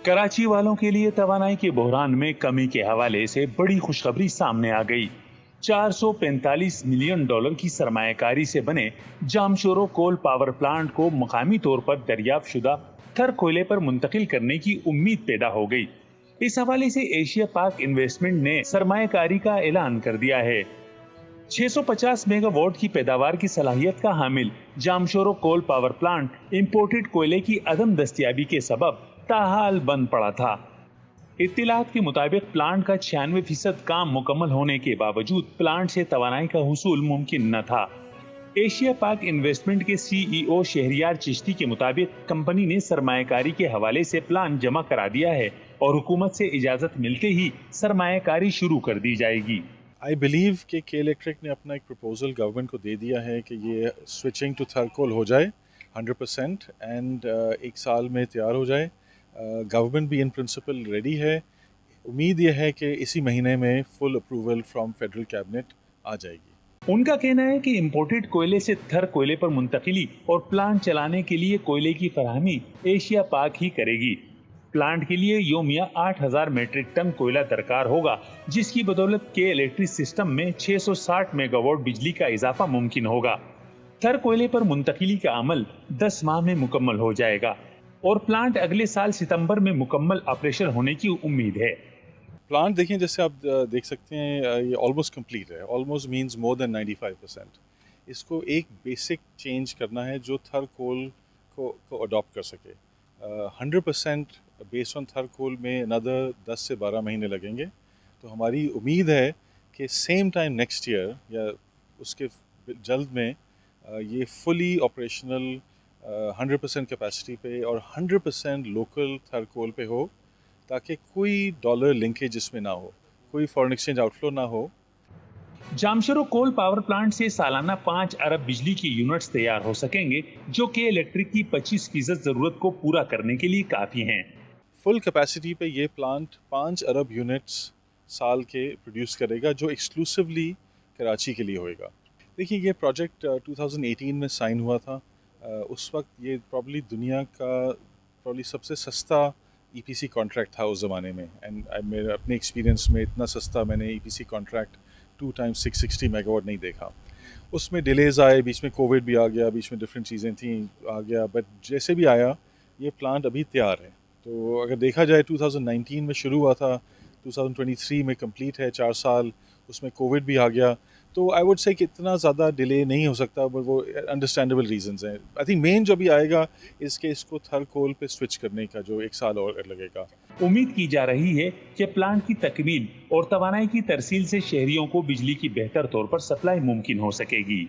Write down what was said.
कराची वालों के लिए तवानाई के बहरान में कमी के हवाले से बड़ी खुशखबरी सामने आ गई। 445 मिलियन डॉलर की सरमायाकारी से बने जामशोरो कोल पावर प्लांट को मकामी तौर पर दरियाफ्त शुदा थर कोयले पर मुंतकिल करने की उम्मीद पैदा हो गई। इस हवाले से एशिया पाक इन्वेस्टमेंट ने सरमायाकारी का ऐलान कर दिया है। 650 मेगावाट की पैदावार की सलाहियत का हामिल Jamshoro coal power plant imported कोयले की अदम दस्तयाबी के सबब ताहाल बंद पड़ा था। इत्तिलात के मुताबिक प्लांट का 96% काम मुकम्मल होने के बावजूद प्लांट से तवानाई का हुसूल मुमकिन न था। एशिया पाक इन्वेस्टमेंट के सीईओ शहरियार चिश्ती के मुताबिक कंपनी ने सरमायाकारी के हवाले से प्लान जमा करा दिया है और हुकूमत से इजाजत मिलते ही सरमायाकारी शुरू कर दी जाएगी। आई बिलीव कि के इलेक्ट्रिक ने अपना एक प्रपोजल गवर्नमेंट को दे दिया है कि ये स्विचिंग टू थर्कोल हो जाए 100% एंड एक साल में तैयार हो जाए। गवर्नमेंट भी इन प्रिंसिपल रेडी है। उम्मीद ये है कि इसी महीने में full approval from federal cabinet आ जाएगी। उनका कहना है कि इंपोर्टेड कोयले से थर कोयले पर मुंतकिली और प्लांट चलाने के लिए कोयले की फराहमी एशिया पाक ही करेगी। प्लांट के लिए योमिया 8000 मीट्रिक टन कोयला दरकार होगा, जिसकी बदौलत के इलेक्ट्रिक सिस्टम में 660 मेगावाट बिजली का इजाफा मुमकिन होगा। थर कोयले पर मुंतकिली का अमल 10 माह में मुकम्मल हो जाएगा और प्लांट अगले साल सितंबर में मुकम्मल ऑपरेशन होने की उम्मीद है। प्लांट देखें, जैसे आप देख सकते हैं ये ऑलमोस्ट कंप्लीट है। Almost means more than 95%। इसको एक बेसिक चेंज करना है जो थर कोल को अडॉप्ट कर सके। 100% बेस्ड ऑन थर कोल में अनदर 10 से 12 महीने लगेंगे। तो हमारी उम्मीद है कि सेम टाइम नेक्स्ट ईयर या उसके जल्द में ये फुली ऑपरेशनल 100% कैपेसिटी पे और 100% लोकल थर कोल पे हो, ताकि कोई डॉलर लिंकेज इसमें ना हो, कोई फॉरेन एक्सचेंज आउटफ्लो ना हो। जामशोरो कोल पावर प्लांट से सालाना 5 अरब बिजली के यूनिट्स तैयार हो सकेंगे, जो कि इलेक्ट्रिक की 25% जरूरत को पूरा करने के लिए काफी हैं। फुल कैपेसिटी पे ये प्लांट 5 अरब यूनिट्स साल के प्रोड्यूस करेगा, जो एक्सक्लूसिवली कराची के लिए होएगा। देखिए, ये प्रोजेक्ट 2018 में साइन हुआ था। उस वक्त ये प्रॉब्ली दुनिया का सबसे सस्ता ईपीसी कॉन्ट्रैक्ट था उस ज़माने में। एंड मेरे अपने एक्सपीरियंस में इतना सस्ता मैंने ईपीसी कॉन्ट्रैक्ट 2 times 660 मेगावाट नहीं देखा। उसमें डिलेज़ आए, बीच में कोविड भी आ गया, बीच में डिफरेंट चीज़ें थी, आ गया। बट जैसे भी आया, ये प्लांट अभी तैयार है। तो अगर देखा जाए 2019 में शुरू हुआ था, 2023 में कंप्लीट है, 4 साल। उसमें कोविड भी आ गया। तो आई वुड से कि इतना ज़्यादा डिले नहीं हो सकता, बट वो अंडरस्टैंडेबल रीजंस हैं। आई थिंक मेन जो भी आएगा इसके इसको थर कोल पे स्विच करने का, जो 1 साल और लगेगा। उम्मीद की जा रही है कि प्लांट की तकमील और तवानाई की तरसील से शहरियों को बिजली की बेहतर तौर पर सप्लाई मुमकिन हो सकेगी।